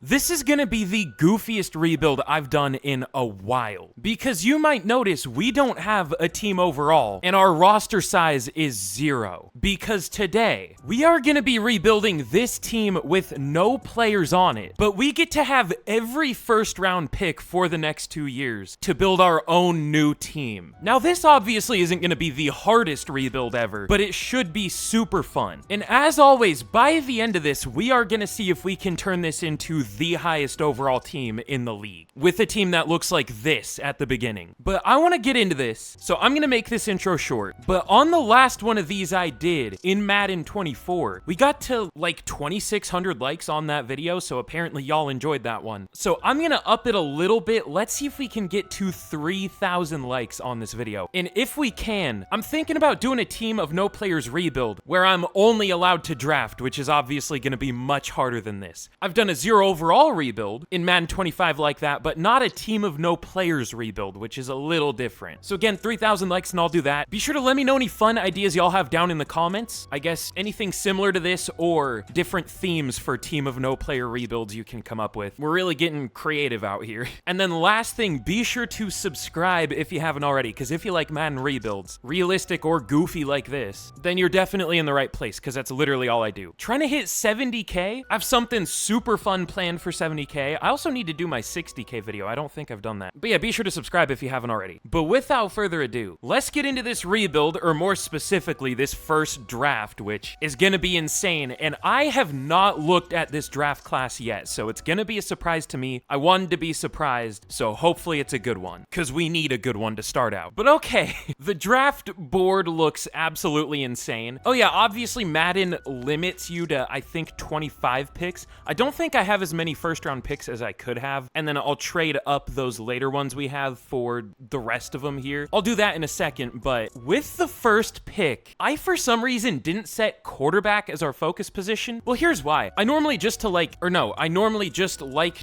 This is gonna be the goofiest rebuild I've done in a while, because you might notice we don't have a team overall, and our roster size is 0. Because today, we are gonna be rebuilding this team with no players on it, but we get to have every first round pick for the next 2 years to build our own new team. Now, this obviously isn't gonna be the hardest rebuild ever, but it should be super fun. And as always, by the end of this, we are gonna see if we can turn this into the highest overall team in the league, with a team that looks like this at the beginning. But I wanna get into this, so I'm gonna make this intro short. But on the last one of these I did, in Madden 24, we got to like 2,600 likes on that video, so apparently y'all enjoyed that one. So I'm gonna up it a little bit. Let's see if we can get to 3,000 likes on this video. And if we can, I'm thinking about doing a team of no players rebuild, where I'm only allowed to draft, which is obviously gonna be much harder than this. I've done a 0 overall rebuild in Madden 25 like that, but not a team of no players rebuild, which is a little different. So again, 3,000 likes and I'll do that. Be sure to let me know any fun ideas y'all have down in the comments. I guess anything similar to this or different themes for team of no player rebuilds you can come up with. We're really getting creative out here. And then last thing, be sure to subscribe if you haven't already, because if you like Madden rebuilds, realistic or goofy like this, then you're definitely in the right place, because that's literally all I do. Trying to hit 70K? I have something super fun planned for 70K. I also need to do my 60K video. I don't think I've done that. But yeah, be sure to subscribe if you haven't already. But without further ado, let's get into this rebuild, or more specifically, this first draft, which is gonna be insane. And I have not looked at this draft class yet, so it's gonna be a surprise to me. I wanted to be surprised, so hopefully it's a good one, because we need a good one to start out. But okay, the draft board looks absolutely insane. Oh yeah, obviously Madden limits you to, I think, 25 picks. I don't think I have as many first round picks as I could have, and then I'll trade up those later ones we have for the rest of them here. I'll do that in a second, but with the first pick, I for some reason didn't set quarterback as our focus position. Well, here's why. I normally just like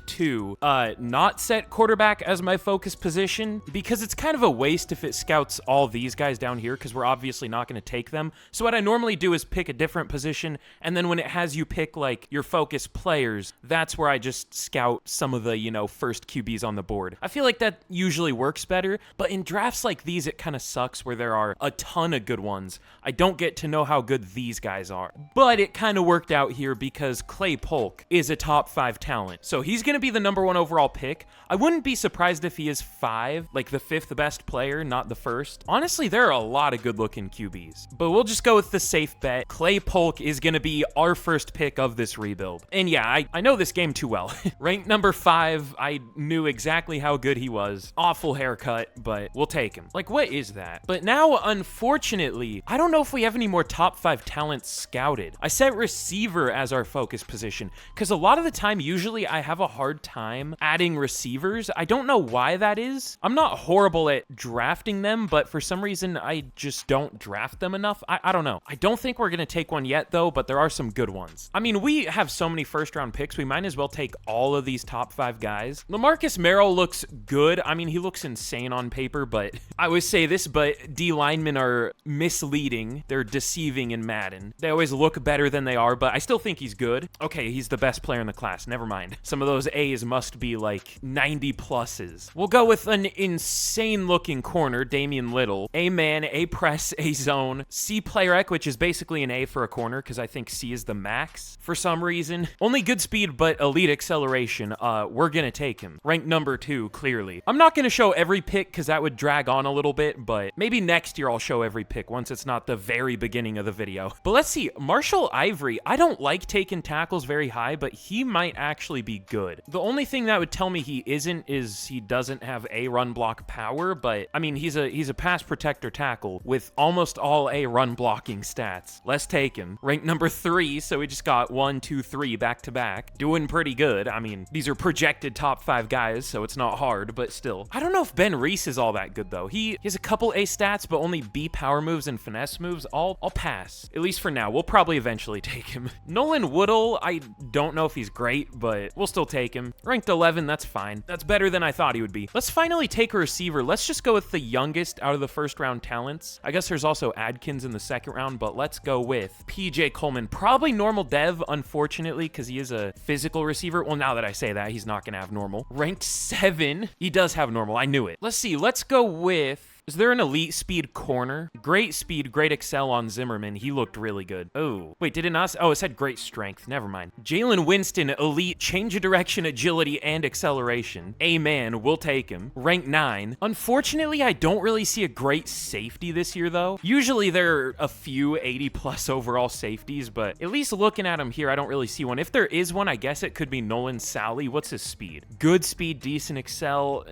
to not set quarterback as my focus position, because it's kind of a waste if it scouts all these guys down here, because we're obviously not going to take them. So what I normally do is pick a different position, and then when it has you pick like your focus players, that's where I just scout some of the, you know, first QBs on the board. I feel like that usually works better, but in drafts like these, it kind of sucks where there are a ton of good ones. I don't get to know how good these guys are. But it kind of worked out here because Clay Polk is a top 5 talent. So he's going to be the #1 overall pick. I wouldn't be surprised if he is 5, like the 5th best player, not the 1st. Honestly, there are a lot of good looking QBs, but we'll just go with the safe bet. Clay Polk is going to be our first pick of this rebuild. And yeah, I know this game too well. Ranked number 5, I knew exactly how good he was. Awful haircut, but we'll take him. Like, what is that? But now, unfortunately, I don't know if we have any more top 5 talents scouted. I set receiver as our focus position, because a lot of the time, usually I have a hard time adding receivers. I don't know why that is. I'm not horrible at drafting them, but for some reason, I just don't draft them enough. I don't know. I don't think we're going to take one yet, though, but there are some good ones. I mean, we have so many first-round picks, we might as well take all of these top 5 guys. LaMarcus Merrill looks good. I mean, he looks insane on paper, but I always say this, but D linemen are misleading. They're deceiving in Madden. They always look better than they are, but I still think he's good. Okay, he's the best player in the class. Never mind. Some of those A's must be like 90 pluses. We'll go with an insane-looking corner, Damian Little. A-man, A-press, A-zone, C player ec, which is basically an A for a corner, because I think C is the max for some reason. Only good speed, but elite acceleration. We're gonna take him. Ranked number 2, clearly. I'm not gonna show every pick, because that would drag on a little bit, but maybe next year I'll show every pick once it's not the very beginning of the video. But let's see, Marshall Ivory. I don't like taking tackles very high, but he might actually be good. The only thing that would tell me he isn't is he doesn't have A run block power, but I mean, he's a pass protector tackle with almost all A run blocking stats. Let's take him. Ranked number 3, so we just got 1, 2, 3 back to back. Doing pretty good. I mean, these are projected top 5 guys, so it's not hard, but still. I don't know if Ben Reese is all that good, though. He has a couple A stats, but only B power moves and finesse moves. I'll pass. At least for now. We'll probably eventually take him. Nolan Woodall, I don't know if he's great, but we'll still take him. Ranked 11, that's fine. That's better than I thought he would be. Let's finally take a receiver. Let's just go with the youngest out of the first round talents. I guess there's also Adkins in the second round, but let's go with PJ Coleman. Probably normal dev, unfortunately, because he is a physical receiver. Well, now that I say that, he's not going to have normal. Ranked 7. He does have normal. I knew it. Let's see. Let's go with... Is there an elite speed corner? Great speed, great excel on Zimmerman. He looked really good. Oh, wait, did it not? Oh, it said great strength. Never mind. Jalen Winston, elite change of direction, agility, and acceleration. Amen. We'll take him. Rank 9. Unfortunately, I don't really see a great safety this year, though. Usually there are a few 80+ overall safeties, but at least looking at him here, I don't really see one. If there is one, I guess it could be Nolan Sally. What's his speed? Good speed, decent excel.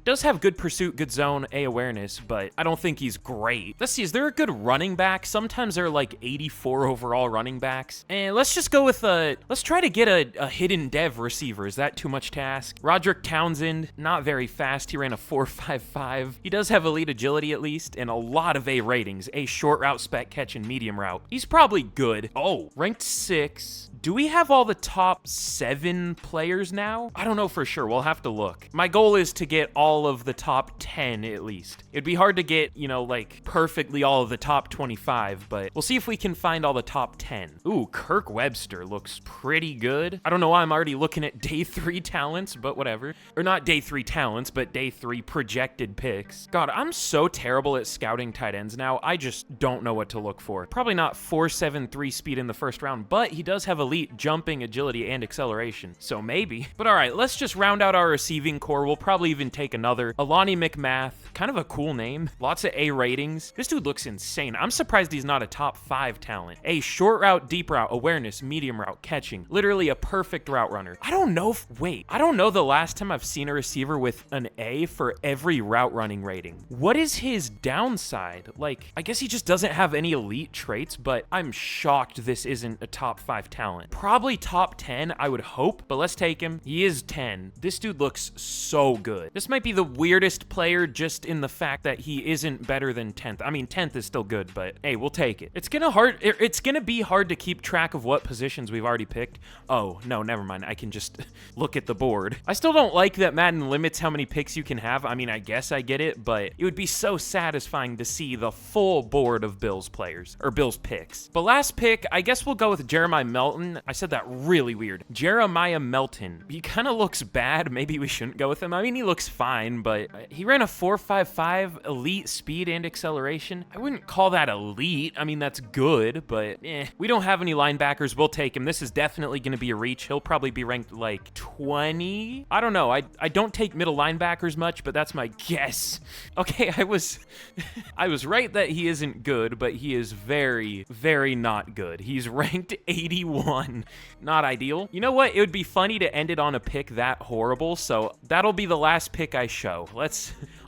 Does have good pursuit, good zone, A awareness, but I don't think he's great. Let's see, is there a good running back? Sometimes they're like 84 overall running backs. And let's just go with let's try to get a hidden dev receiver. Is that too much to ask? Roderick Townsend, not very fast. He ran a 4.55. He does have elite agility at least, and a lot of A ratings. A short route, spec catch, and medium route. He's probably good. Oh, ranked 6. Do we have all the top 7 players now? I don't know for sure. We'll have to look. My goal is to get all of the top 10 at least. It'd be hard to get, you know, like perfectly all of the top 25, but we'll see if we can find all the top 10. Ooh, Kirk Webster looks pretty good. I don't know why I'm already looking at day 3 talents, but whatever. Or not day 3 talents, but day 3 projected picks. God, I'm so terrible at scouting tight ends now. I just don't know what to look for. Probably not 4.73 speed in the first round, but he does have elite jumping, agility, and acceleration. So maybe. But all right, let's just round out our receiving core. We'll probably even take another. Alani McMath. Kind of a cool name. Lots of A ratings. This dude looks insane. I'm surprised he's not a top 5 talent. A short route, deep route, awareness, medium route, catching. Literally a perfect route runner. I don't know I don't know the last time I've seen a receiver with an A for every route running rating. What is his downside? Like, I guess he just doesn't have any elite traits, but I'm shocked this isn't a top 5 talent. Probably top 10, I would hope, but let's take him. He is 10. This dude looks so good. This might be the weirdest player just in the fact that he isn't better than 10th. I mean, 10th is still good, but hey, we'll take it. It's gonna be hard to keep track of what positions we've already picked. Oh, no, never mind. I can just look at the board. I still don't like that Madden limits how many picks you can have. I mean, I guess I get it, but it would be so satisfying to see the full board of Bills players, or Bills picks. But last pick, I guess we'll go with Jeremiah Melton. I said that really weird. Jeremiah Melton. He kind of looks bad. Maybe we shouldn't go with him. I mean, he looks fine, but he ran a 4.55 elite speed and acceleration. I wouldn't call that elite. I mean, that's good, but we don't have any linebackers. We'll take him. This is definitely going to be a reach. He'll probably be ranked like 20. I don't know. I don't take middle linebackers much, but that's my guess. Okay, I was right that he isn't good, but he is very, very not good. He's ranked 81. Not ideal. You know what? It would be funny to end it on a pick that horrible, so that'll be the last pick I show.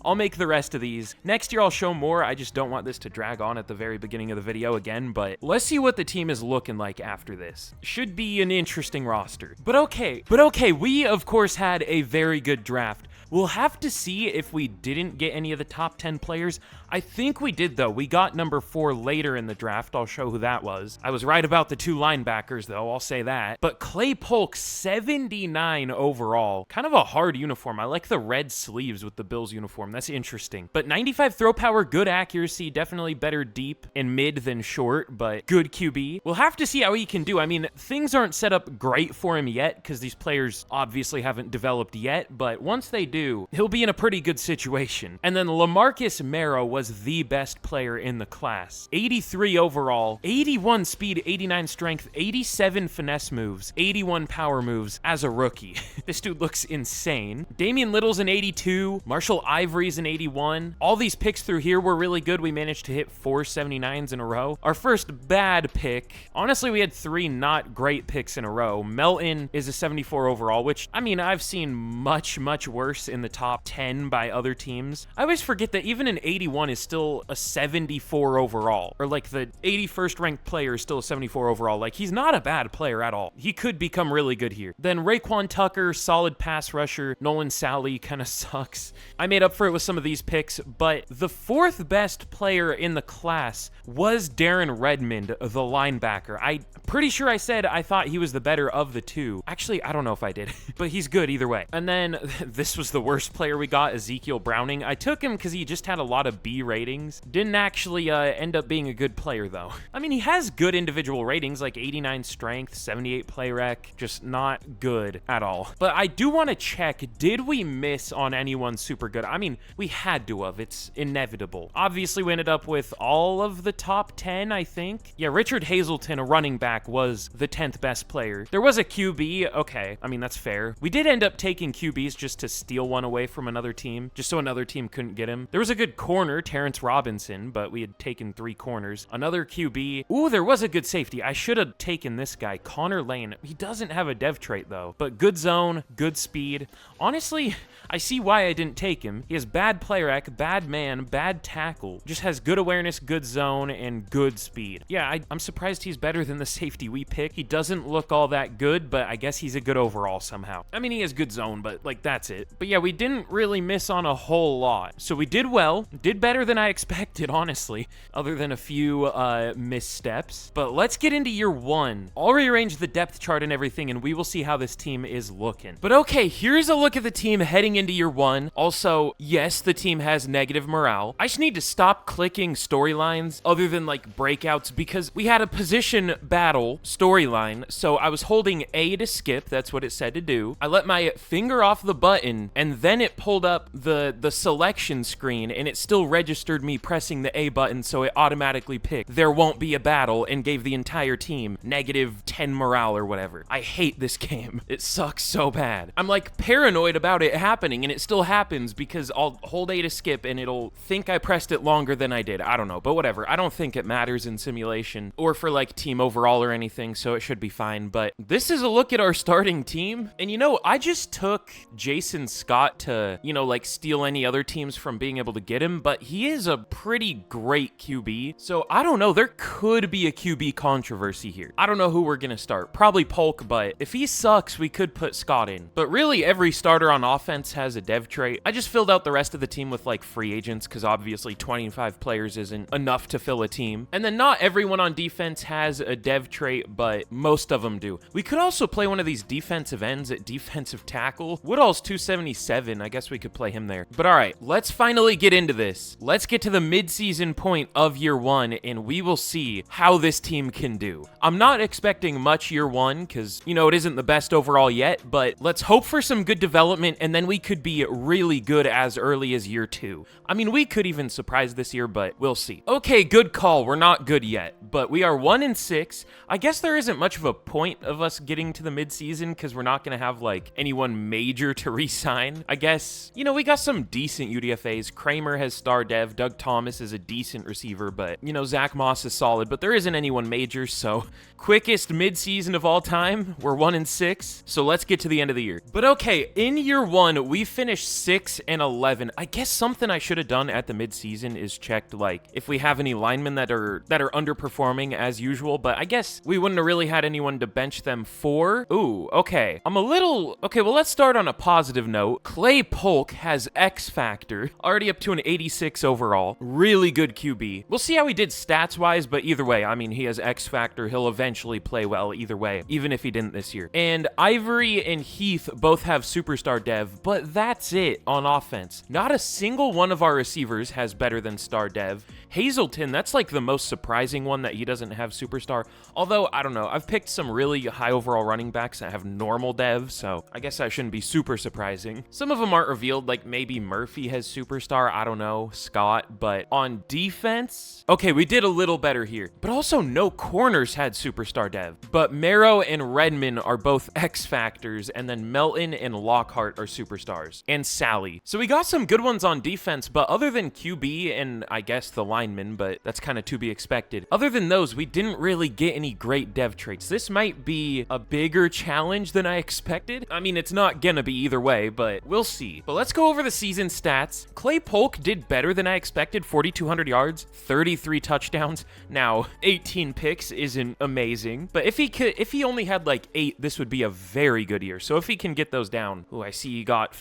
I'll make the rest of these. Next year, I'll show more. I just don't want this to drag on at the very beginning of the video again, but let's see what the team is looking like after this. Should be an interesting roster. But okay, we, of course, had a very good draft. We'll have to see if we didn't get any of the top 10 players. I think we did, though. We got number 4 later in the draft. I'll show who that was. I was right about the 2 linebackers, though. I'll say that. But Clay Polk, 79 overall. Kind of a hard uniform. I like the red sleeves with the Bills uniform. That's interesting. But 95 throw power, good accuracy. Definitely better deep and mid than short, but good QB. We'll have to see how he can do. I mean, things aren't set up great for him yet because these players obviously haven't developed yet, but once they do, he'll be in a pretty good situation. And then LaMarcus Merrow was the best player in the class. 83 overall, 81 speed, 89 strength, 87 finesse moves, 81 power moves as a rookie. This dude looks insane. Damian Little's an 82, Marshall Ivory's an 81. All these picks through here were really good. We managed to hit 4 79s in a row. Our first bad pick, honestly, we had 3 not great picks in a row. Melton is a 74 overall, which, I mean, I've seen much, much worse in the top 10 by other teams. I always forget that even an 81 is still a 74 overall, or like the 81st ranked player is still a 74 overall. Like, he's not a bad player at all. He could become really good here. Then Raekwon Tucker, solid pass rusher. Nolan Sally kind of sucks. I made up for it with some of these picks, but the 4th best player in the class was Darren Redmond, the linebacker. I'm pretty sure I said I thought he was the better of the 2. Actually, I don't know if I did, but he's good either way. And then this was the worst player we got, Ezekiel Browning. I took him because he just had a lot of B ratings. Didn't actually end up being a good player, though. I mean, he has good individual ratings, like 89 strength, 78 play rec, just not good at all. But I do want to check, did we miss on anyone super good? I mean, we had to have. It's inevitable. Obviously, we ended up with all of the top 10, I think. Yeah, Richard Hazelton, a running back, was the 10th best player. There was a QB. Okay, I mean, that's fair. We did end up taking QBs just to steal one away from another team, just so another team couldn't get him. There was a good corner, Terrence Robinson, but we had taken 3 corners. Another QB. Ooh, there was a good safety. I should have taken this guy, Connor Lane. He doesn't have a dev trait, though, but good zone, good speed. Honestly, I see why I didn't take him. He has bad play rec, bad man, bad tackle. Just has good awareness, good zone, and good speed. Yeah, I'm surprised he's better than the safety we picked. He doesn't look all that good, but I guess he's a good overall somehow. I mean, he has good zone, but like that's it. But yeah, we didn't really miss on a whole lot. So we did well, did better than I expected, honestly, other than a few missteps. But let's get into year 1. I'll rearrange the depth chart and everything, and we will see how this team is looking. But okay, here's a look at the team heading into year 1. Also, yes, the team has negative morale. I just need to stop clicking storylines other than like breakouts because we had a position battle storyline. So I was holding A to skip. That's what it said to do. I let my finger off the button and then it pulled up the selection screen and it still registered me pressing the A button. So it automatically picked there won't be a battle and gave the entire team negative 10 morale or whatever. I hate this game. It sucks so bad. I'm like paranoid about it happening and it still happens because I'll hold A to skip and it'll think I pressed it longer than I did. I don't know, but whatever. I don't think it matters in simulation or for like team overall or anything, so it should be fine. But this is a look at our starting team. And you know, I just took Jason Scott to, you know, like steal any other teams from being able to get him, but he is a pretty great QB. So I don't know, there could be a QB controversy here. I don't know who we're gonna start. Probably Polk, but if he sucks, we could put Scott in. But really, every starter on offense has a dev trait. I just filled out the rest of the team with like free agents because obviously 25 players isn't enough to fill a team. And then not everyone on defense has a dev trait, but most of them do. We could also play one of these defensive ends at defensive tackle. Woodall's 277. I guess we could play him there. But all right, let's finally get into this. Let's get to the mid-season point of year 1 and we will see how this team can do. I'm not expecting much year 1 because, you know, it isn't the best overall yet, but let's hope for some good development and then we could be really good as early as year 2. I mean, we could even surprise this year, but we'll see. Okay, good call. We're not good yet, but we are 1-6. I guess there isn't much of a point of us getting to the midseason because we're not going to have like anyone major to re-sign. I guess, you know, we got some decent UDFAs. Kramer has star dev. Doug Thomas is a decent receiver, but you know, Zach Moss is solid, but there isn't anyone major. So quickest midseason of all time. We're 1-6. So let's get to the end of the year. But okay, in year 1, we finished 6-11. I guess something I should have done at the midseason is checked like if we have any linemen that are underperforming as usual, but I guess we wouldn't have really had anyone to bench them for. Ooh, okay. Okay, well, let's start on a positive note. Clay Polk has X Factor, already up to an 86 overall. Really good QB. We'll see how he did stats-wise, but either way, I mean, he has X Factor. He'll eventually play well either way, even if he didn't this year. And Ivory and Heath both have superstar dev, but that's it on offense. Not a single one of our receivers has better than star dev. Hazelton, that's like the most surprising one that he doesn't have superstar. Although, I don't know, I've picked some really high overall running backs that have normal dev, so I guess that shouldn't be super surprising. Some of them aren't revealed, like maybe Murphy has superstar, I don't know, Scott, but on defense, okay, we did a little better here. But also no corners had superstar dev. But Marrow and Redmond are both X Factors, and then Melton and Lockhart are superstars. And Sally. So we got some good ones on defense, but other than QB and I guess the linemen, but that's kind of to be expected. Other than those, we didn't really get any great dev traits. This might be a bigger challenge than I expected. I mean, it's not gonna be either way, but we'll see. But let's go over the season stats. Clay Polk did better than I expected. 4,200 yards, 33 touchdowns. Now, 18 picks isn't amazing, but if he only had like 8, this would be a very good year. So if he can get those down, oh, I see he got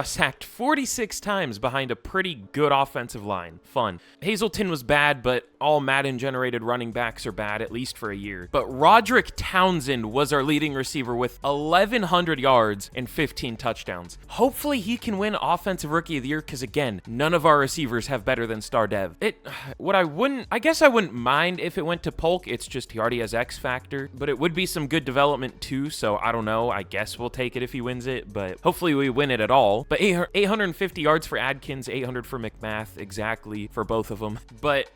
sacked 46 times behind a pretty good offensive line. Fun. Hazelton was bad, but all Madden-generated running backs are bad, at least for a year. But Roderick Townsend was our leading receiver with 1,100 yards and 15 touchdowns. Hopefully he can win Offensive Rookie of the Year, because again, none of our receivers have better than Star Dev. I guess I wouldn't mind if it went to Polk. It's just he already has X Factor, but it would be some good development too, so I don't know. I guess we'll take it if he wins it, but hopefully we win it at all. But 850 yards for Adkins, 800 for McMath, exactly for both of them. But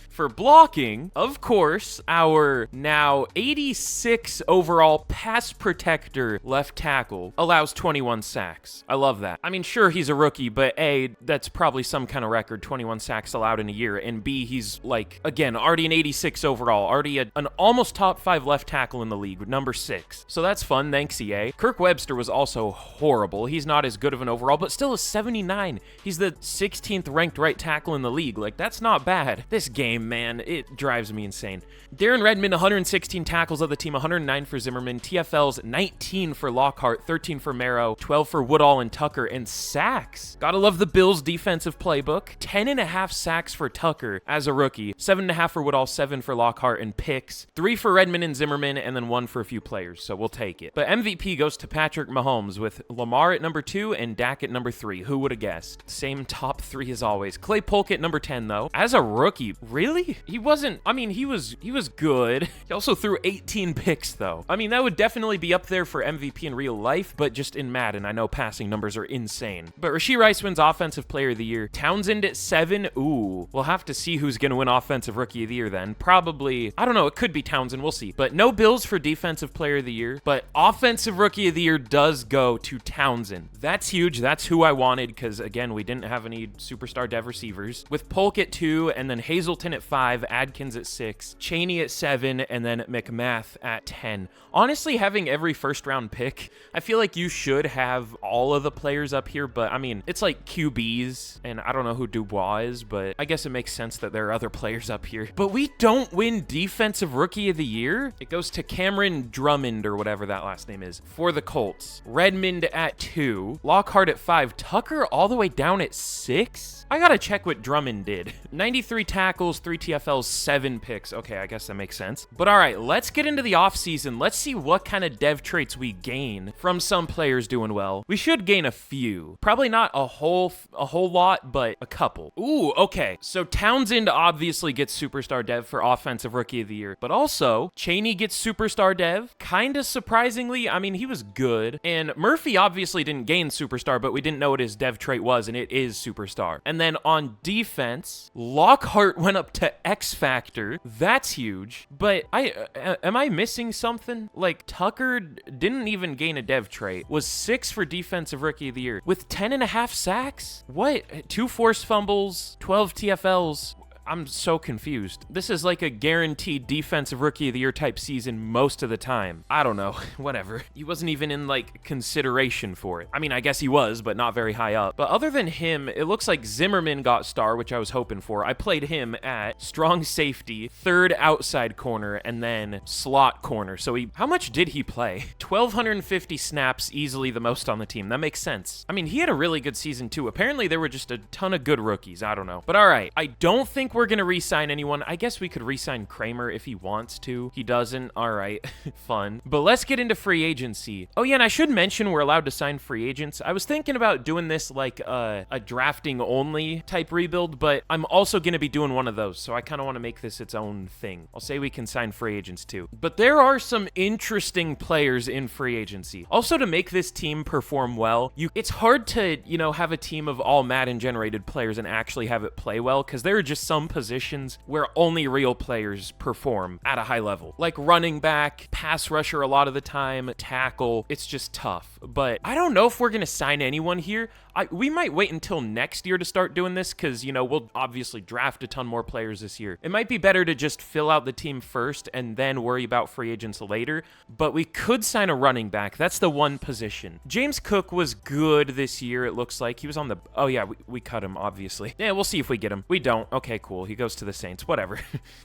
for blocking, of course, our now 86 overall pass protector left tackle allows 21 sacks. I love that. I mean, sure, he's a rookie, but A, that's probably some kind of record, 21 sacks allowed in a year, and B, he's like, again, already an 86 overall, already an almost top 5 left tackle in the league, number 6. So that's fun, thanks EA. Kirk Webster was also horrible. He's not as good of an overall, but still a 79. He's the 16th ranked right tackle in the league. Like, that's not bad. This game, man, it drives me insane. Darren Redmond, 116 tackles of the team, 109 for Zimmerman, TFLs 19 for Lockhart, 13 for Marrow, 12 for Woodall and Tucker, and sacks. Gotta love the Bills' defensive playbook. 10.5 sacks for Tucker as a rookie, 7.5 for Woodall, 7 for Lockhart, and picks, 3 for Redmond and Zimmerman, and then 1 for a few players, so we'll take it. But MVP goes to Patrick Mahomes with Lamar at number 2 and Dak at number 3. Who would have guessed? Same top 3 as always. Clay Polk at number 10, though. As a rookie, really? He wasn't, I mean, he was good. He also threw 18 picks, though. I mean, that would definitely be up there for MVP in real life, but just in Madden, I know passing numbers are insane. But Rashee Rice wins Offensive Player of the Year. Townsend at 7. Ooh, we'll have to see who's going to win Offensive Rookie of the Year then. Probably, I don't know, it could be Townsend, we'll see. But no Bills for Defensive Player of the Year, but Offensive Rookie of the Year does go to Townsend. That's huge. That's who I wanted, because again, we didn't have any superstar dev receivers. With Polk at 2, and then Hazelton at 5, Adkins at 6, Chaney at 7, and then McMath at 10. Honestly, having every first round pick, I feel like you should have all of the players up here, but I mean, it's like QBs, and I don't know who Dubois is, but I guess it makes sense that there are other players up here. But we don't win Defensive Rookie of the Year. It goes to Cameron Drummond, or whatever that last name is, for the Colts. Redmond at 2, Lockhart at 5, Tucker all the way down at 6? I gotta check what Drummond did. 93 tackles, 3 TFLs, 7 picks. Okay, I guess that makes sense. But all right, let's get into the offseason. Let's see what kind of dev traits we gain from some players doing well. We should gain a few. Probably not a whole lot, but a couple. Ooh, okay. So Townsend obviously gets Superstar Dev for Offensive Rookie of the Year, but also Chaney gets Superstar Dev. Kind of surprisingly, I mean, he was good. And Murphy obviously didn't gain Superstar, but we didn't know what his dev trait was, and it is Superstar. And then on defense, Lockhart went up to X Factor. That's huge. But am I missing something? Like, Tucker didn't even gain a dev trait. Was 6 for Defensive Rookie of the Year with 10.5 sacks? What? 2 forced fumbles, 12 TFLs. I'm so confused. This is like a guaranteed Defensive Rookie of the Year type season most of the time. I don't know. Whatever. He wasn't even in, like, consideration for it. I mean, I guess he was, but not very high up. But other than him, it looks like Zimmerman got star, which I was hoping for. I played him at strong safety, 3rd outside corner, and then slot corner. So how much did he play? 1,250 snaps, easily the most on the team. That makes sense. I mean, he had a really good season, too. Apparently, there were just a ton of good rookies. I don't know. But all right. I don't think we're gonna re-sign anyone. I guess we could re-sign Kramer if he wants to. He doesn't. All right. Fun. But let's get into free agency. Oh yeah, and I should mention we're allowed to sign free agents. I was thinking about doing this like a drafting only type rebuild, but I'm also gonna be doing one of those, so I kind of want to make this its own thing. I'll say we can sign free agents too. But there are some interesting players in free agency. Also, to make this team perform well, it's hard to, you know, have a team of all Madden generated players and actually have it play well, because there are just some positions where only real players perform at a high level. Like running back, pass rusher a lot of the time, tackle. It's just tough. But I don't know if we're going to sign anyone here. We might wait until next year to start doing this because, you know, we'll obviously draft a ton more players this year. It might be better to just fill out the team first and then worry about free agents later. But we could sign a running back. That's the one position. James Cook was good this year, it looks like. He was on the... Oh, yeah, we cut him, obviously. Yeah, we'll see if we get him. We don't. Okay, cool. cool. He goes to the Saints. Whatever.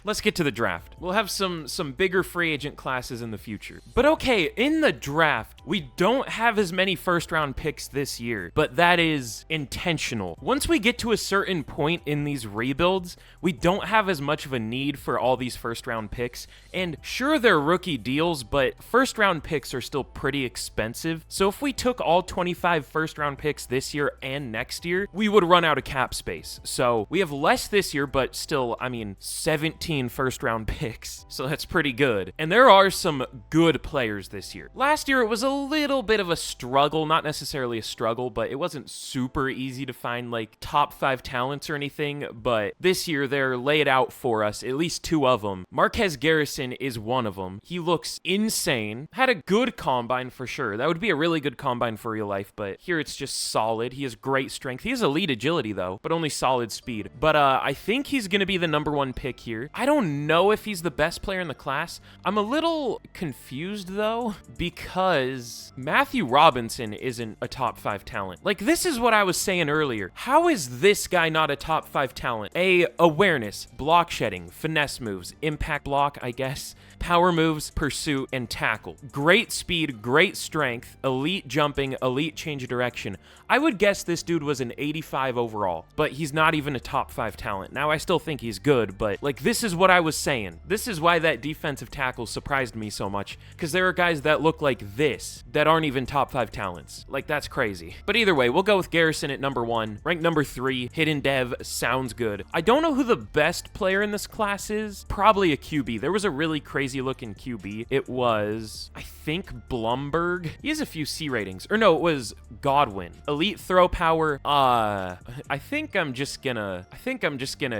Let's get to the draft. We'll have some bigger free agent classes in the future. But okay, in the draft, we don't have as many first-round picks this year, but that is intentional. Once we get to a certain point in these rebuilds, we don't have as much of a need for all these first-round picks, and sure, they're rookie deals, but first-round picks are still pretty expensive, so if we took all 25 first-round picks this year and next year, we would run out of cap space. So we have less this year, but still, I mean, 17 first-round picks, so that's pretty good. And there are some good players this year. Last year, it was a little bit of a struggle, not necessarily a struggle, but it wasn't super easy to find like top 5 talents or anything, but this year they're laid out for us, at least 2 of them. Marquez Garrison is one of them. He looks insane. Had a good combine for sure. That would be a really good combine for real life, but here it's just solid. He has great strength. He has elite agility though, but only solid speed. But I think he's going to be the #1 pick here. I don't know if he's the best player in the class. I'm a little confused though, because Matthew Robinson isn't a top 5 talent. Like, this is what I was saying earlier. How is this guy not a top 5 talent? Awareness, block shedding, finesse moves, impact block, I guess, power moves, pursuit, and tackle. Great speed, great strength, elite jumping, elite change of direction. I would guess this dude was an 85 overall, but he's not even a top 5 talent. Now, I still think he's good, but like, this is what I was saying. This is why that defensive tackle surprised me so much, because there are guys that look like this that aren't even top 5 talents. Like, that's crazy. But either way, we'll go with Garrison at #1. Ranked #3, hidden dev, sounds good. I don't know who the best player in this class is. Probably a QB. There was a really crazy looking QB. It was, I think, Blumberg. He has a few C ratings. Or no, it was Godwin. Elite throw power. I think I'm just gonna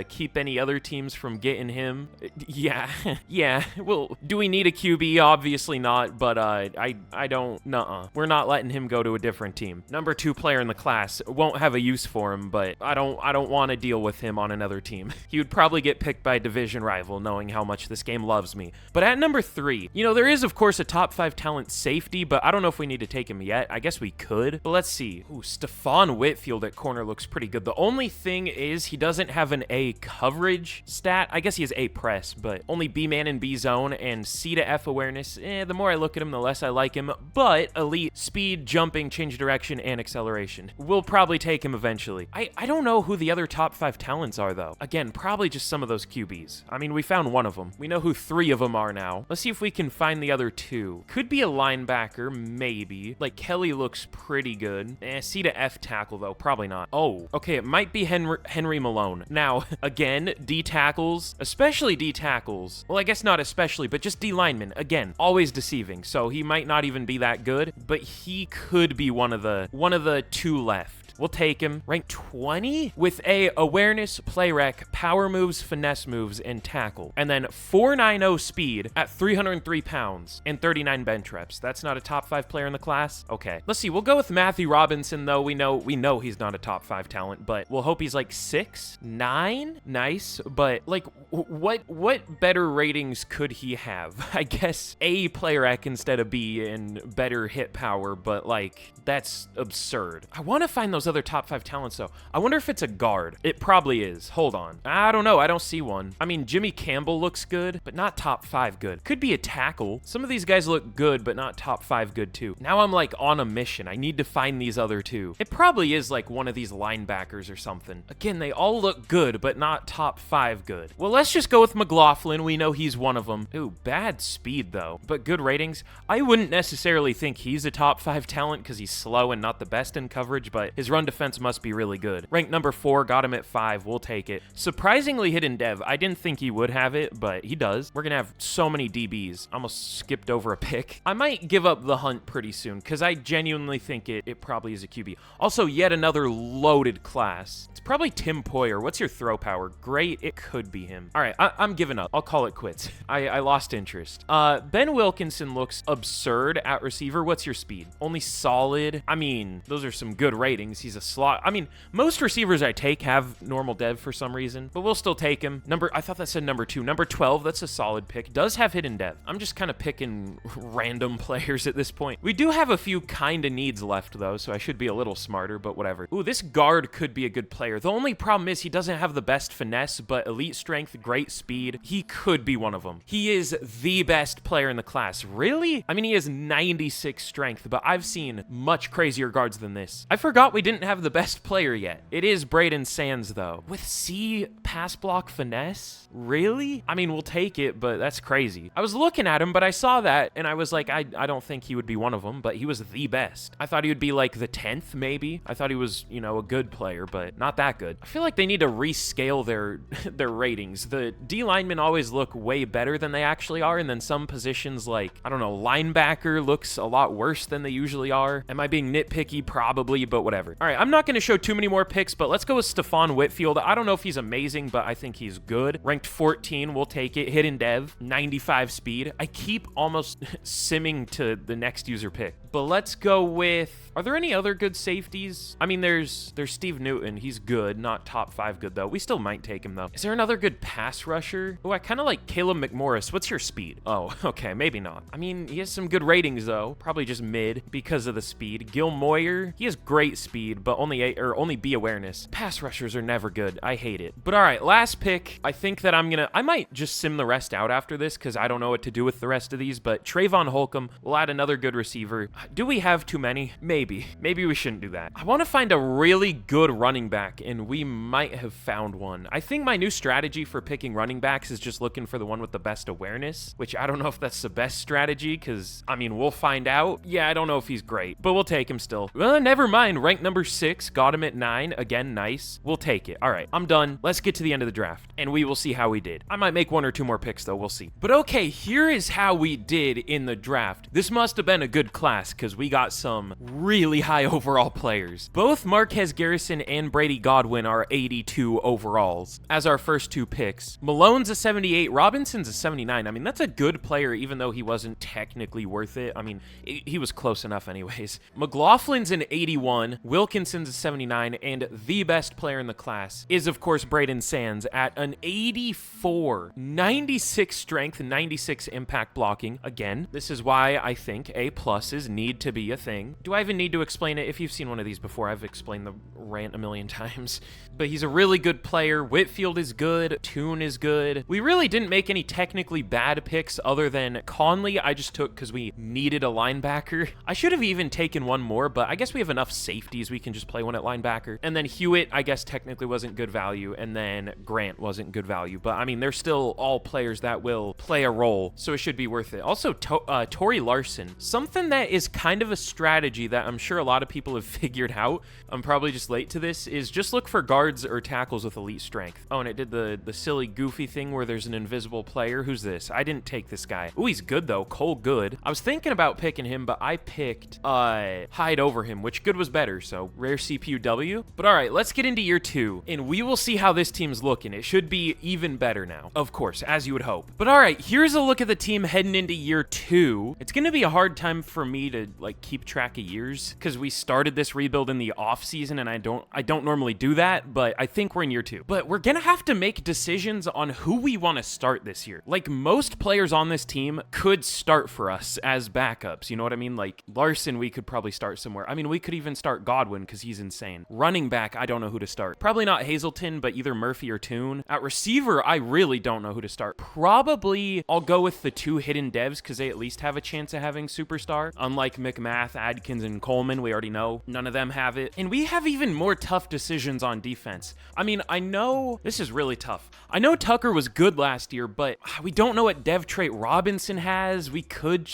keep any other teams from getting him. Yeah. Yeah. Well, do we need a QB? Obviously not, but I don't, nuh-uh. We're not letting him go to a different team. #2 player in the class. Won't have a use for him, but I don't want to deal with him on another team. He would probably get picked by a division rival, knowing how much this game loves me. But at #3, you know, there is, of course, a top 5 talent safety, but I don't know if we need to take him yet. I guess we could, but let's see. Ooh, Stephon Whitfield at corner looks pretty good. The only thing is he doesn't have an A coverage stat. I guess he has A press, but only B man and B zone and C to F awareness. The more I look at him, the less I like him, but elite speed, jumping, change direction, and acceleration. We'll probably take him eventually. I don't know who the other top 5 talents are, though. Again, probably just some of those QBs. I mean, we found one of them. We know who 3 of them are now. Let's see if we can find the other 2. Could be a linebacker, maybe. Like, Kelly looks pretty good. C to F tackle, though. Probably not. Oh, okay, it might be Henry Malone. Now, again, D tackles, especially D tackles. Well, I guess not especially, but just D linemen. Again, always deceiving. So he might not even be that good, but he could be one of the 2 left. We'll take him. Ranked 20 with a awareness, play rec, power moves, finesse moves, and tackle. And then 490 speed at 303 pounds and 39 bench reps. That's not a top 5 player in the class? Okay. Let's see. We'll go with Matthew Robinson, though. We know he's not a top 5 talent, but we'll hope he's like 6, 9. Nice. But like, what better ratings could he have? I guess A play rec instead of B and better hit power, but like, that's absurd. I want to find those other top 5 talents, though. I wonder if it's a guard. It probably is. Hold on. I don't know. I don't see one. I mean, Jimmy Campbell looks good, but not top 5 good. Could be a tackle. Some of these guys look good, but not top 5 good, too. Now I'm, like, on a mission. I need to find these other 2. It probably is, like, one of these linebackers or something. Again, they all look good, but not top 5 good. Well, let's just go with McLaughlin. We know he's one of them. Ooh, bad speed, though, but good ratings. I wouldn't necessarily think he's a top 5 talent because he's slow and not the best in coverage, but his run defense must be really good. Ranked #4, got him at 5. We'll take it. Surprisingly hidden dev. I didn't think he would have it, but he does. We're gonna have so many DBs. Almost skipped over a pick. I might give up the hunt pretty soon because I genuinely think it probably is a QB. Also, yet another loaded class. It's probably Tim Poyer. What's your throw power? Great. It could be him. All right, I'm giving up. I'll call it quits. I lost interest. Ben Wilkinson looks absurd at receiver. What's your speed? Only solid. I mean, those are some good ratings. guess he's a slot. I mean, most receivers I take have normal dev for some reason, but we'll still take him. I thought that said number 2. Number 12, that's a solid pick. Does have hidden dev. I'm just kind of picking random players at this point. We do have a few kind of needs left, though, so I should be a little smarter, but whatever. Ooh, this guard could be a good player. The only problem is he doesn't have the best finesse, but elite strength, great speed. He could be one of them. He is the best player in the class. Really? I mean, he has 96 strength, but I've seen much crazier guards than this. I forgot we didn't have the best player yet. It is BrandonTS, though. With C pass block finesse? Really? I mean, we'll take it, but that's crazy. I was looking at him, but I saw that, and I was like, I don't think he would be one of them, but he was the best. I thought he would be like the 10th, maybe. I thought he was, you know, a good player, but not that good. I feel like they need to rescale their ratings. The D linemen always look way better than they actually are, and then some positions like, I don't know, linebacker looks a lot worse than they usually are. Am I being nitpicky? Probably, but whatever. All right, I'm not going to show too many more picks, but let's go with Stephon Whitfield. I don't know if he's amazing, but I think he's good. Ranked 14, we'll take it. Hidden dev, 95 speed. I keep almost simming to the next user pick, but let's go with, are there any other good safeties? I mean, there's Steve Newton. He's good, not top 5 good though. We still might take him though. Is there another good pass rusher? Oh, I kind of like Caleb McMorris. What's your speed? Oh, okay, maybe not. I mean, he has some good ratings though. Probably just mid because of the speed. Gil Moyer, he has great speed, but only B awareness. Pass rushers are never good. I hate it. But all right, last pick. I think that I might just sim the rest out after this because I don't know what to do with the rest of these, but Trayvon Holcomb, we'll add another good receiver. Do we have too many? Maybe we shouldn't do that. I want to find a really good running back, and we might have found one. I think my new strategy for picking running backs is just looking for the one with the best awareness, which I don't know if that's the best strategy because, I mean, we'll find out. Yeah, I don't know if he's great, but we'll take him still. Well, never mind. Ranked number 6, got him at 9. Again, nice. We'll take it. All right, I'm done. Let's get to the end of the draft, and we will see how we did. I might make 1 or 2 more picks, though. We'll see. But okay, here is how we did in the draft. This must have been a good class because we got some really high overall players. Both Marquez Garrison and Brady Godwin are 82 overalls as our first 2 picks. Malone's a 78. Robinson's a 79. I mean, that's a good player, even though he wasn't technically worth it. I mean, he was close enough anyways. McLaughlin's an 81. Wilkinson's a 79. And the best player in the class is, of course, BrandonTS at an 84. 96 strength, 96 impact blocking. Again, this is why I think A+'s need to be a thing. Do I even need to explain it? If you've seen one of these before, I've explained the rant a million times. But he's a really good player. Whitfield is good. Toon is good. We really didn't make any technically bad picks other than Conley I just took because we needed a linebacker. I should have even taken one more, but I guess we have enough safeties we can just play one at linebacker. And then Hewitt, I guess technically wasn't good value, and then Grant wasn't good value. But I mean, they're still all players that will play a role, so it should be worth it. Also, Tory Larson, something that is kind of a strategy that I'm sure a lot of people have figured out. I'm probably just late to this, is just look for guards or tackles with elite strength. Oh, and it did the silly goofy thing where there's an invisible player. Who's this? I didn't take this guy. Ooh, he's good though. Cole Good. I was thinking about picking him, but I picked Hyde over him, which Good was better, so rare CPUW. But all right, let's get into year 2, and we will see how this team's looking. It should be even better now, of course, as you would hope. But all right, here's a look at the team heading into year 2. It's gonna be a hard time for me to like keep track of years because we started this rebuild in the off season, and I don't normally do that, but I think we're in year 2. But we're gonna have to make decisions on who we want to start this year. Like, most players on this team could start for us as backups, you know what I mean? Like Larson, we could probably start somewhere. I mean, we could even start Godwin because he's insane. Running back, I don't know who to start. Probably not Hazelton, but either Murphy or Toon. At receiver, I really don't know who to start. Probably I'll go with the 2 hidden devs because they at least have a chance of having superstar. Unlike McMath, Adkins, and Coleman, we already know none of them have it. And we have even more tough decisions on defense. I mean, I know this is really tough. I know Tucker was good last year, but we don't know what dev trait Robinson has. We could,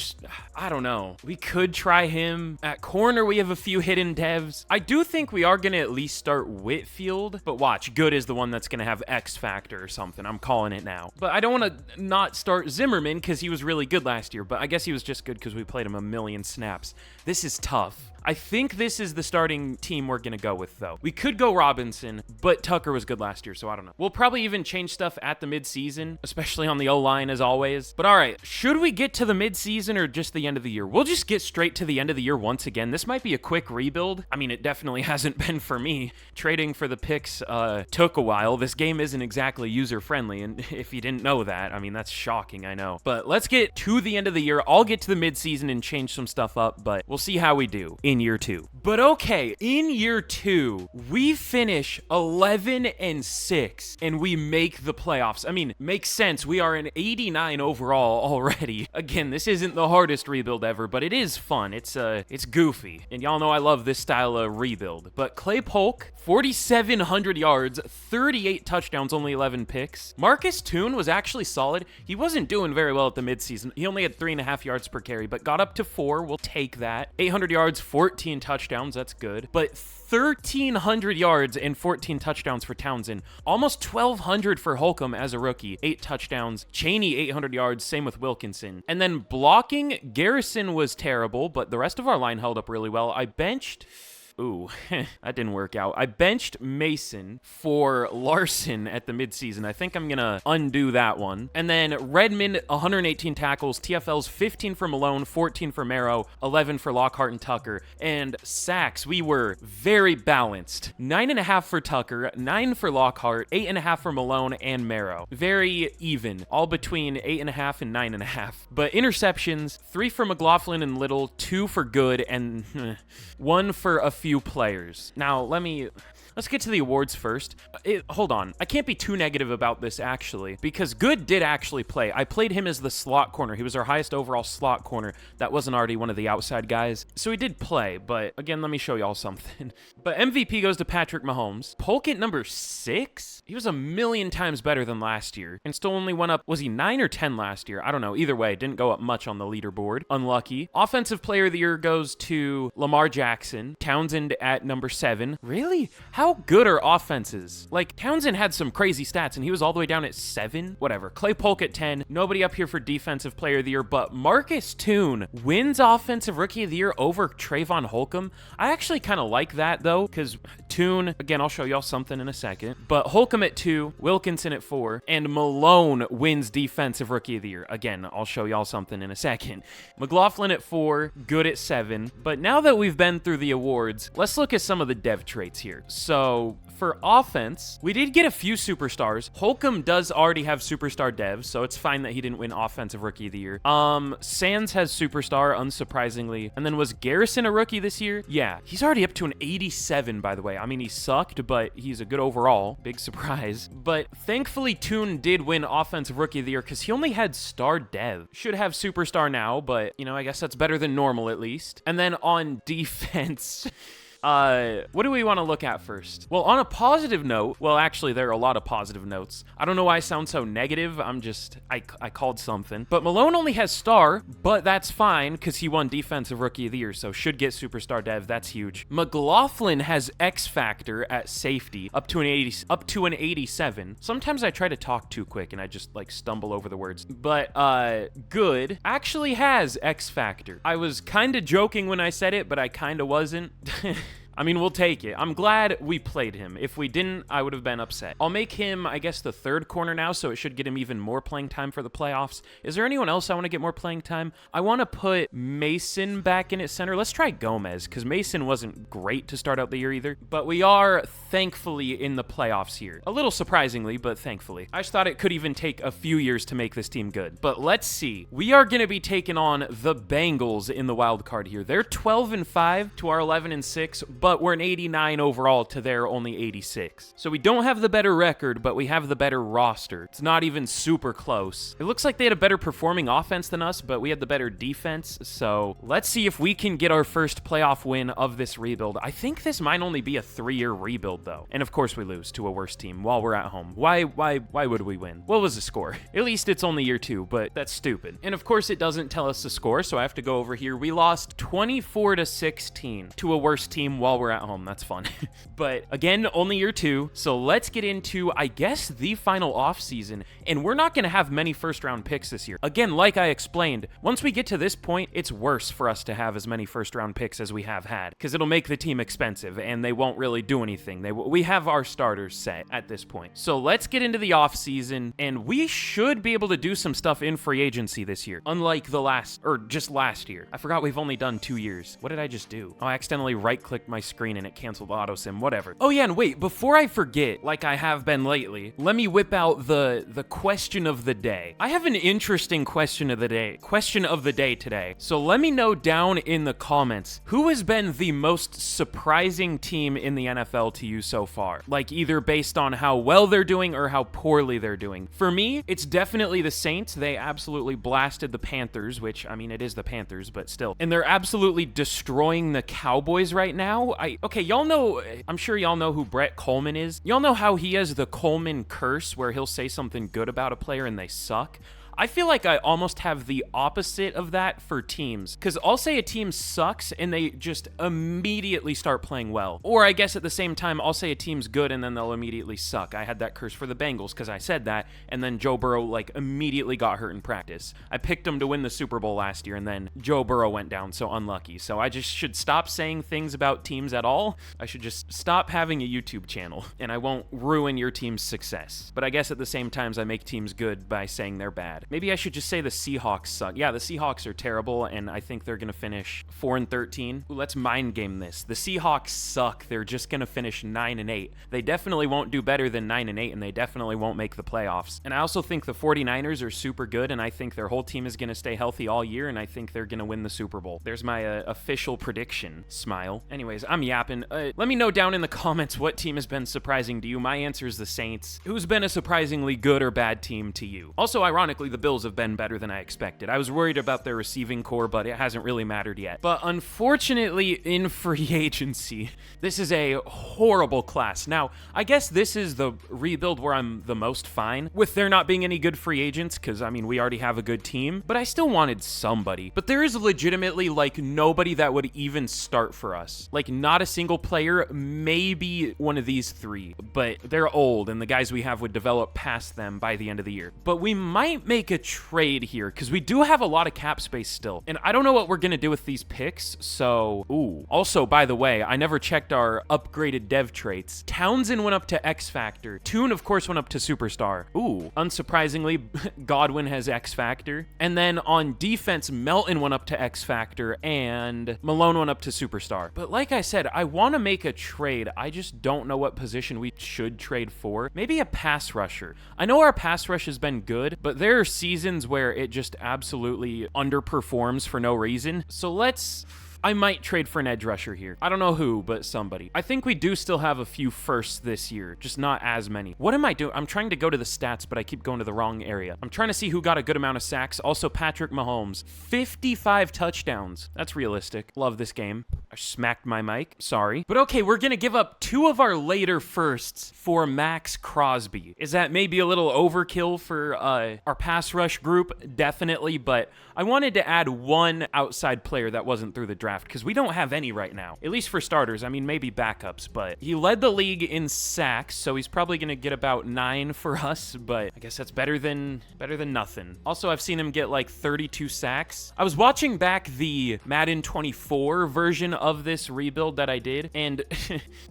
I don't know. We could try him. At corner, we have a few hidden devs. I do think we are going to at least start Whitfield, but watch, Good is the one that's going to have X factor or something. I'm calling it now. But I don't want to not start Zimmerman because he was really good last year, but I guess he was just good because we played him a million snaps. This is tough. I think this is the starting team we're going to go with, though. We could go Robinson, but Tucker was good last year, so I don't know. We'll probably even change stuff at the midseason, especially on the O-line as always. But all right, should we get to the midseason or just the end of the year? We'll just get straight to the end of the year once again. This might be a quick rebuild. I mean, it definitely hasn't been for me. Trading for the picks took a while. This game isn't exactly user-friendly, and if you didn't know that, I mean, that's shocking, I know. But let's get to the end of the year. I'll get to the midseason and change some stuff up, but we'll see how we do in year 2. But okay, in year 2, we finish 11-6, and we make the playoffs. I mean, makes sense. We are an 89 overall already. Again, this isn't the hardest rebuild ever, but it is fun. It's goofy, and y'all know I love this style of rebuild. But Clay Polk, 4,700 yards, 38 touchdowns, only 11 picks. Marcus Toon was actually solid. He wasn't doing very well at the midseason. He only had 3.5 yards per carry, but got up to 4. We'll take that. 800 yards, 14 touchdowns. That's good. But 1,300 yards and 14 touchdowns for Townsend. Almost 1,200 for Holcomb as a rookie. 8 touchdowns. Cheney, 800 yards. Same with Wilkinson. And then blocking, Garrison was terrible, but the rest of our line held up really well. I benched... Ooh, that didn't work out. I benched Mason for Larson at the midseason. I think I'm going to undo that one. And then Redmond, 118 tackles, TFLs, 15 for Malone, 14 for Marrow, 11 for Lockhart and Tucker. And sacks, we were very balanced. 9.5 for Tucker, 9 for Lockhart, 8.5 for Malone and Marrow. Very even, all between 8.5 and 9.5. But interceptions, 3 for McLaughlin and Little, 2 for Good, and 1 for a few players. Now, let's get to the awards first. Hold on. I can't be too negative about this, actually, because Good did actually play. I played him as the slot corner. He was our highest overall slot corner. That wasn't already one of the outside guys. So he did play, but again, let me show y'all something. But MVP goes to Patrick Mahomes. Polk at number 6? He was a million times better than last year and still only went up. Was he 9 or 10 last year? I don't know. Either way, didn't go up much on the leaderboard. Unlucky. Offensive player of the year goes to Lamar Jackson. Townsend at number 7. Really? How good are offenses? Like, Townsend had some crazy stats, and he was all the way down at 7? Whatever. Clay Polk at 10. Nobody up here for defensive player of the year, but Marcus Toon wins offensive rookie of the year over Trayvon Holcomb. I actually kind of like that, though, because Toon, again, I'll show y'all something in a second, but Holcomb at 2, Wilkinson at 4, and Malone wins defensive rookie of the year. Again, I'll show y'all something in a second. McLaughlin at 4, Good at 7. But now that we've been through the awards, let's look at some of the dev traits here. So for offense, we did get a few superstars. Holcomb does already have superstar dev, so it's fine that he didn't win offensive rookie of the year. Sands has superstar, unsurprisingly. And then was Garrison a rookie this year? Yeah, he's already up to an 87, by the way. I mean, he sucked, but he's a good overall. Big surprise. But thankfully, Toon did win offensive rookie of the year because he only had star dev. Should have superstar now, but, you know, I guess that's better than normal at least. And then on defense... what do we want to look at first? Well, on a positive note, well, actually, there are a lot of positive notes. I don't know why I sound so negative. I called something. But Malone only has star, but that's fine because he won defensive rookie of the year, so should get superstar dev. That's huge. McLaughlin has X factor at safety, up to an 87. Sometimes I try to talk too quick and I just like stumble over the words. But Good actually has X factor. I was kind of joking when I said it, but I kind of wasn't. I mean, we'll take it. I'm glad we played him. If we didn't, I would have been upset. I'll make him, I guess, the 3rd corner now, so it should get him even more playing time for the playoffs. Is there anyone else I want to get more playing time? I want to put Mason back in at center. Let's try Gomez, because Mason wasn't great to start out the year either. But we are, thankfully, in the playoffs here. A little surprisingly, but thankfully. I just thought it could even take a few years to make this team good. But let's see. We are going to be taking on the Bengals in the wild card here. They're 12-5 to our 11-6, but we're an 89 overall to their only 86. So we don't have the better record, but we have the better roster. It's not even super close. It looks like they had a better performing offense than us, but we had the better defense. So let's see if we can get our first playoff win of this rebuild. I think this might only be a 3-year rebuild, though. And of course we lose to a worse team while we're at home. Why would we win? What was the score? At least it's only year 2, but that's stupid. And of course it doesn't tell us the score, so I have to go over here. We lost 24-16 to a worse team while while we're at home. That's fun. But again, only year 2. So let's get into, I guess, the final offseason. And we're not going to have many first-round picks this year. Again, like I explained, once we get to this point, it's worse for us to have as many first-round picks as we have had, because it'll make the team expensive, and they won't really do anything. We have our starters set at this point. So let's get into the offseason, and we should be able to do some stuff in free agency this year, unlike just last year. I forgot we've only done 2 years. What did I just do? Oh, I accidentally right-clicked my screen, and it canceled auto sim, whatever. Oh yeah, and wait, before I forget, like I have been lately, let me whip out the question of the day. I have an interesting question of the day today. So let me know down in the comments, who has been the most surprising team in the NFL to you so far? Like either based on how well they're doing or how poorly they're doing. For me, it's definitely the Saints. They absolutely blasted the Panthers, which, I mean, it is the Panthers, but still. And they're absolutely destroying the Cowboys right now. Okay, y'all know, I'm sure y'all know who Brett Coleman is. Y'all know how he has the Coleman curse where he'll say something good about a player and they suck? I feel like I almost have the opposite of that for teams, because I'll say a team sucks and they just immediately start playing well. Or I guess at the same time, I'll say a team's good and then they'll immediately suck. I had that curse for the Bengals because I said that, and then Joe Burrow like immediately got hurt in practice. I picked him to win the Super Bowl last year, and then Joe Burrow went down, so unlucky. So I just should stop saying things about teams at all. I should just stop having a YouTube channel, and I won't ruin your team's success. But I guess at the same time, I make teams good by saying they're bad. Maybe I should just say the Seahawks suck. Yeah, the Seahawks are terrible, and I think they're going to finish 4-13. Ooh, let's mind game this. The Seahawks suck. They're just going to finish 9-8. They definitely won't do better than 9-8, and they definitely won't make the playoffs. And I also think the 49ers are super good, and I think their whole team is going to stay healthy all year, and I think they're going to win the Super Bowl. There's my official prediction. Smile. Anyways, I'm yapping. Let me know down in the comments what team has been surprising to you. My answer is the Saints. Who's been a surprisingly good or bad team to you? Also, ironically, the Bills have been better than I expected. I was worried about their receiving core, but it hasn't really mattered yet. But unfortunately, in free agency, this is a horrible class. Now, I guess this is the rebuild where I'm the most fine with there not being any good free agents, because, I mean, we already have a good team, but I still wanted somebody. But there is legitimately, like, nobody that would even start for us. Like, not a single player, maybe one of these 3, but they're old, and the guys we have would develop past them by the end of the year. But we might make a trade here, because we do have a lot of cap space still, and I don't know what we're gonna do with these picks. So also, by the way, I never checked our upgraded dev traits. Townsend went up to X Factor. Toon, of course, went up to Superstar. Unsurprisingly, Godwin has X Factor. And then on defense, Melton went up to X Factor and Malone went up to Superstar. But like I said, I want to make a trade. I just don't know what position we should trade for. Maybe a pass rusher. I know our pass rush has been good, but there are seasons where it just absolutely underperforms for no reason. So I might trade for an edge rusher here. I don't know who, but somebody. I think we do still have a few firsts this year, just not as many. What am I doing? I'm trying to go to the stats, but I keep going to the wrong area. I'm trying to see who got a good amount of sacks. Also, Patrick Mahomes, 55 touchdowns. That's realistic. Love this game. I smacked my mic. Sorry. But okay, we're going to give up 2 of our later firsts for Max Crosby. Is that maybe a little overkill for our pass rush group? Definitely, but I wanted to add one outside player that wasn't through the draft, because we don't have any right now, at least for starters. I mean, maybe backups, but he led the league in sacks, so he's probably going to get about 9 for us, but I guess that's better than nothing. Also, I've seen him get like 32 sacks. I was watching back the Madden 24 version of this rebuild that I did, and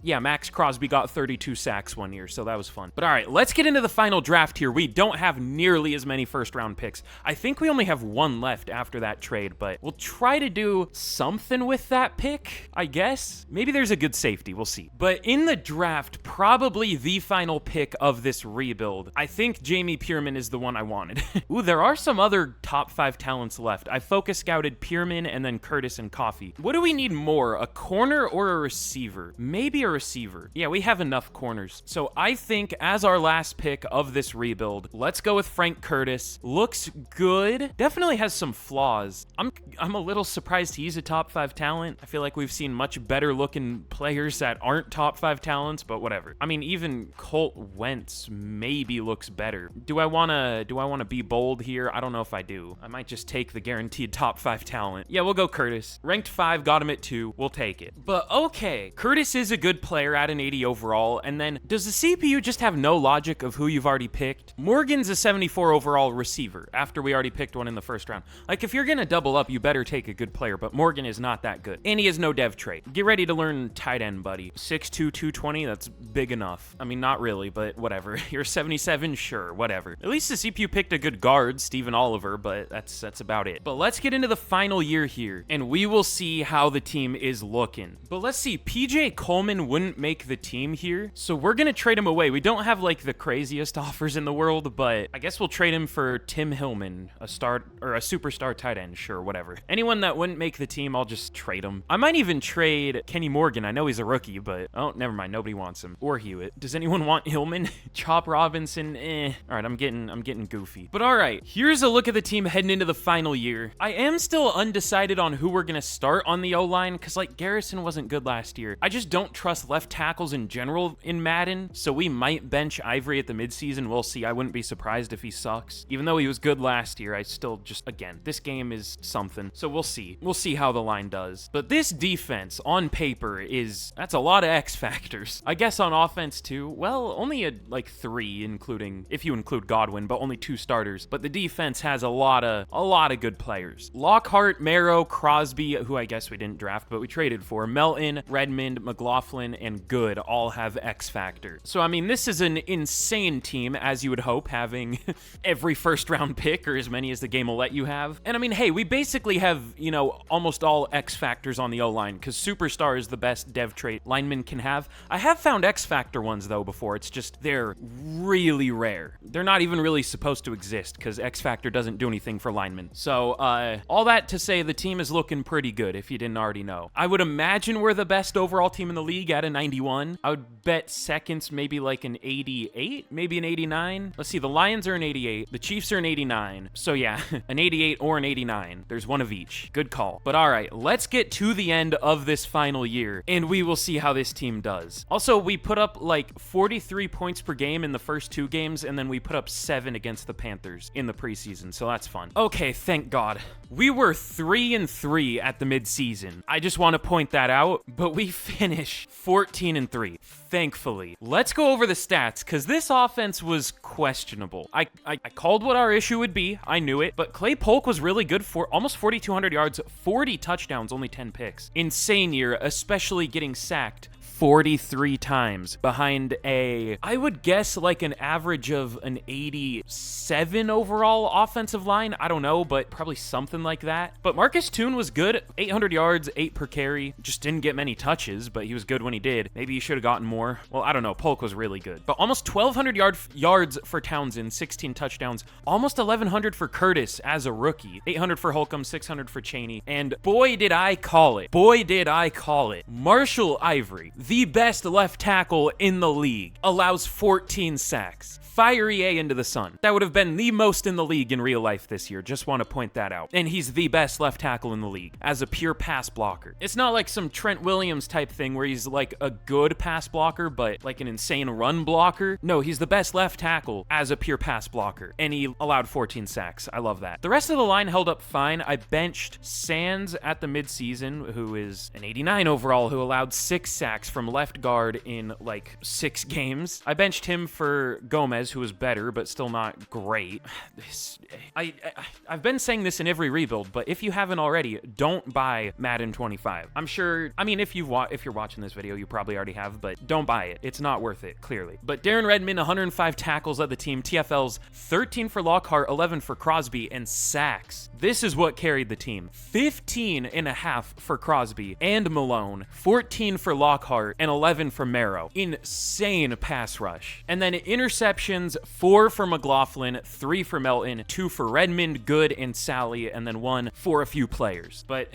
yeah, Max Crosby got 32 sacks one year, so that was fun. But all right, let's get into the final draft here. We don't have nearly as many first round picks. I think we only have 1 left after that trade, but we'll try to do something with that pick, I guess. Maybe there's a good safety, we'll see. But in the draft, probably the final pick of this rebuild, I think Jamie Pierman is the one I wanted. Ooh, there are some other top 5 talents left. I focus scouted Pierman and then Curtis and Coffee. What do we need more, a corner or a receiver? Maybe a receiver. Yeah, we have enough corners. So I think as our last pick of this rebuild, let's go with Frank Curtis. Looks good. Definitely has some some flaws. I'm a little surprised he's a top 5 talent. I feel like we've seen much better looking players that aren't top 5 talents, but whatever. I mean, even Colt Wentz maybe looks better. Do I wanna be bold here? I don't know if I do. I might just take the guaranteed top 5 talent. Yeah, we'll go Curtis. Ranked 5, got him at 2. We'll take it. But okay, Curtis is a good player at an 80 overall, and then does the CPU just have no logic of who you've already picked? Morgan's a 74 overall receiver after we already picked one in the first round. Like, if you're gonna double up, you better take a good player, but Morgan is not that good. And he has no dev trait. Get ready to learn tight end, buddy. 6'2", 220, that's big enough. I mean, not really, but whatever. You're 77, sure, whatever. At least the CPU picked a good guard, Stephen Oliver, but that's about it. But let's get into the final year here, and we will see how the team is looking. But let's see, PJ Coleman wouldn't make the team here, so we're gonna trade him away. We don't have like the craziest offers in the world, but I guess we'll trade him for Tim Hillman, a superstar tight end, sure, whatever. Anyone that wouldn't make the team, I'll just trade him. I might even trade Kenny Morgan. I know he's a rookie, but oh, never mind, nobody wants him. Or Hewitt. Does anyone want Hillman? Chop Robinson, All right, I'm getting goofy. But all right, here's a look at the team heading into the final year. I am still undecided on who we're gonna start on the O-line, because like Garrison wasn't good last year. I just don't trust left tackles in general in Madden, so we might bench Ivory at the midseason. We'll see. I wouldn't be surprised if he sucks. Even though he was good last year, I still just, again, this game is something. So we'll see. We'll see how the line does. But this defense on paper that's a lot of X factors. I guess on offense too, well, only like 3, including, if you include Godwin, but only 2 starters. But the defense has a lot of good players. Lockhart, Marrow, Crosby, who I guess we didn't draft, but we traded for, Melton, Redmond, McLaughlin, and Good all have X factor. So I mean, this is an insane team, as you would hope, having every first round pick, or as many as the game will let you have. And I mean, hey, we basically have, you know, almost all X factors on the O-line, because superstar is the best dev trait linemen can have. I have found X factor ones though before. It's just they're really rare. They're not even really supposed to exist, because X factor doesn't do anything for linemen. So all that to say, the team is looking pretty good, if you didn't already know. I would imagine we're the best overall team in the league at a 91. I would bet seconds maybe like an 88, maybe an 89. Let's see, the Lions are an 88, the Chiefs are an 89. So yeah, an 88 or an 89. There's one of each. Good call. But all right, let's get to the end of this final year, and we will see how this team does. Also, we put up like 43 points per game in the first 2 games, and then we put up 7 against the Panthers in the preseason, so that's fun. Okay, thank God. We were 3-3 at the midseason. I just want to point that out, but we finished 14-3. Thankfully. Let's go over the stats, because this offense was questionable. I called what our issue would be. I knew it. But Clay Polk was really good for almost 4,200 yards, 40 touchdowns, only 10 picks. Insane year, especially getting sacked 43 times behind I would guess like an average of an 87 overall offensive line. I don't know, but probably something like that. But Marcus Toon was good, 800 yards, 8 per carry. Just didn't get many touches, but he was good when he did. Maybe he should have gotten more. Well, I don't know. Polk was really good. But almost 1,200 yards for Townsend, 16 touchdowns, almost 1,100 for Curtis as a rookie, 800 for Holcomb, 600 for Chaney. And boy, did I call it. Boy, did I call it. Marshall Ivory, the best left tackle in the league, allows 14 sacks. Fire EA into the sun. That would have been the most in the league in real life this year. Just want to point that out. And he's the best left tackle in the league as a pure pass blocker. It's not like some Trent Williams type thing where he's like a good pass blocker, but like an insane run blocker. No, he's the best left tackle as a pure pass blocker. And he allowed 14 sacks. I love that. The rest of the line held up fine. I benched Sands at the midseason, who is an 89 overall, who allowed 6 sacks from left guard in like 6 games. I benched him for Gomez, who was better, but still not great. I've been saying this in every rebuild, but if you haven't already, don't buy Madden 25. I'm sure, I mean, if you're watching this video, you probably already have, but don't buy it. It's not worth it, clearly. But Darren Redmond, 105 tackles led the team. TFLs, 13 for Lockhart, 11 for Crosby, and sacks. This is what carried the team. 15.5 for Crosby and Malone, 14 for Lockhart, and 11 for Marrow. Insane pass rush. And then interceptions, 4 for McLaughlin, 3 for Melton, 2 for Redmond, Good, and Sally, and then 1 for a few players. But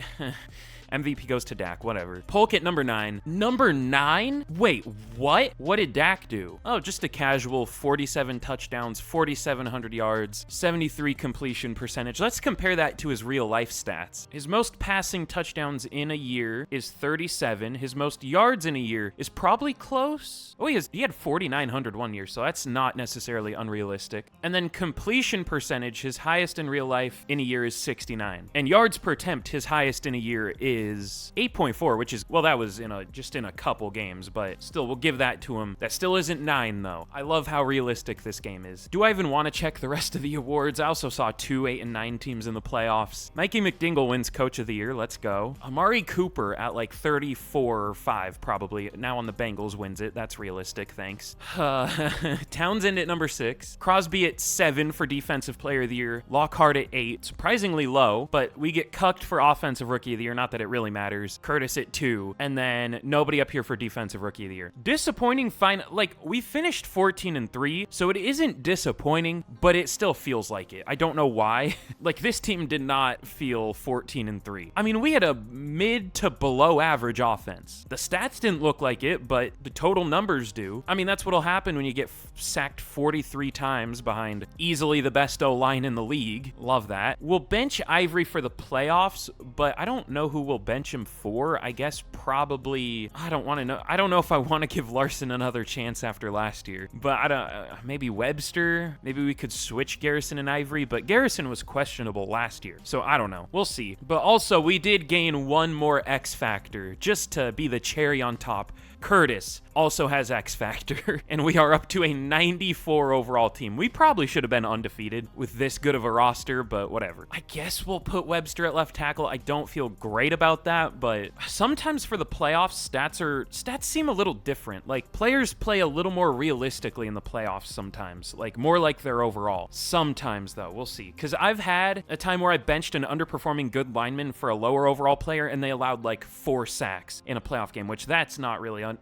MVP goes to Dak, whatever. Polk at number 9. Number 9? Wait, what? What did Dak do? Oh, just a casual 47 touchdowns, 4,700 yards, 73 completion percentage. Let's compare that to his real life stats. His most passing touchdowns in a year is 37. His most yards in a year is probably close. Oh, he had 4,900 one year, so that's not necessarily unrealistic. And then completion percentage, his highest in real life in a year is 69. And yards per attempt, his highest in a year is 8.4, which is, well, that was just in a couple games, but still, we'll give that to him. That still isn't 9, though. I love how realistic this game is. Do I even want to check the rest of the awards? I also saw 2, 8, and 9 teams in the playoffs. Mikey McDingle wins Coach of the Year. Let's go. Amari Cooper at like 34 or 5, probably. Now on the Bengals wins it. That's realistic, thanks. Townsend at number 6. Crosby at 7 for Defensive Player of the Year. Lockhart at 8. Surprisingly low, but we get cucked for Offensive Rookie of the Year. Not that it really matters. Curtis at 2. And then nobody up here for Defensive Rookie of the Year. Disappointing like, we finished 14-3, so it isn't disappointing, but it still feels like it. I don't know why. Like, this team did not feel 14-3. I mean, we had a mid to below average offense. The stats didn't look like it, but the total numbers do. I mean, that's what'll happen when you get sacked 43 times behind easily the best O-line in the league. Love that. We'll bench Ivory for the playoffs, but I don't know who we'll bench him for. I guess probably, I don't know if I want to give Larson another chance after last year, but I don't, maybe Webster. Maybe we could switch Garrison and Ivory, but Garrison was questionable last year, so I don't know. We'll see. But also, we did gain one more X factor just to be the cherry on top. Curtis also has X Factor, and we are up to a 94 overall team. We probably should have been undefeated with this good of a roster, but whatever. I guess we'll put Webster at left tackle. I don't feel great about that, but sometimes for the playoffs, stats seem a little different. Like, players play a little more realistically in the playoffs sometimes, like more like their overall. Sometimes, though, we'll see. Because I've had a time where I benched an underperforming good lineman for a lower overall player, and they allowed like 4 sacks in a playoff game, which that's not really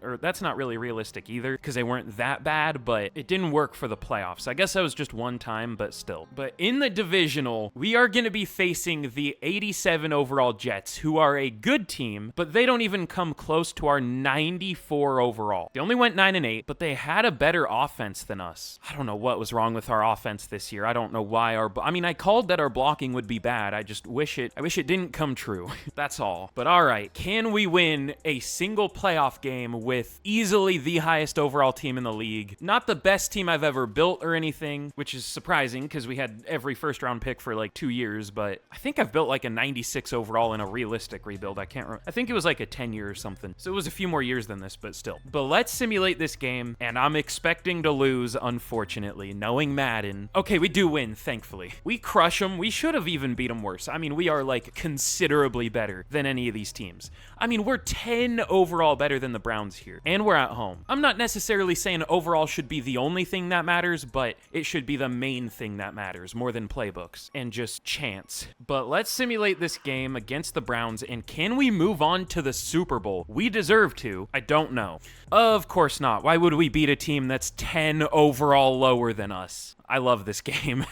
realistic either, because they weren't that bad, but it didn't work for the playoffs. I guess that was just one time, but still. But in the divisional, we are going to be facing the 87 overall Jets, who are a good team, but they don't even come close to our 94 overall. They only went 9-8, but they had a better offense than us. I don't know what was wrong with our offense this year. I don't know why I called that our blocking would be bad. I wish it didn't come true. That's all. But all right, can we win a single playoff game with easily the highest overall team in the league? Not the best team I've ever built or anything, which is surprising because we had every first round pick for like 2 years, but I think I've built like a 96 overall in a realistic rebuild. I can't remember. I think it was like a 10 year or something. So it was a few more years than this, but still. But let's simulate this game, and I'm expecting to lose, unfortunately, knowing Madden. Okay, we do win, thankfully. We crush them. We should have even beat them worse. I mean, we are like considerably better than any of these teams. I mean, we're 10 overall better than the Browns here, and we're at home. I'm not necessarily saying overall should be the only thing that matters, but it should be the main thing that matters more than playbooks and just chance. But let's simulate this game against the Browns, and can we move on to the Super Bowl? We deserve to. I don't know. Of course not. Why would we beat a team that's 10 overall lower than us? I love this game.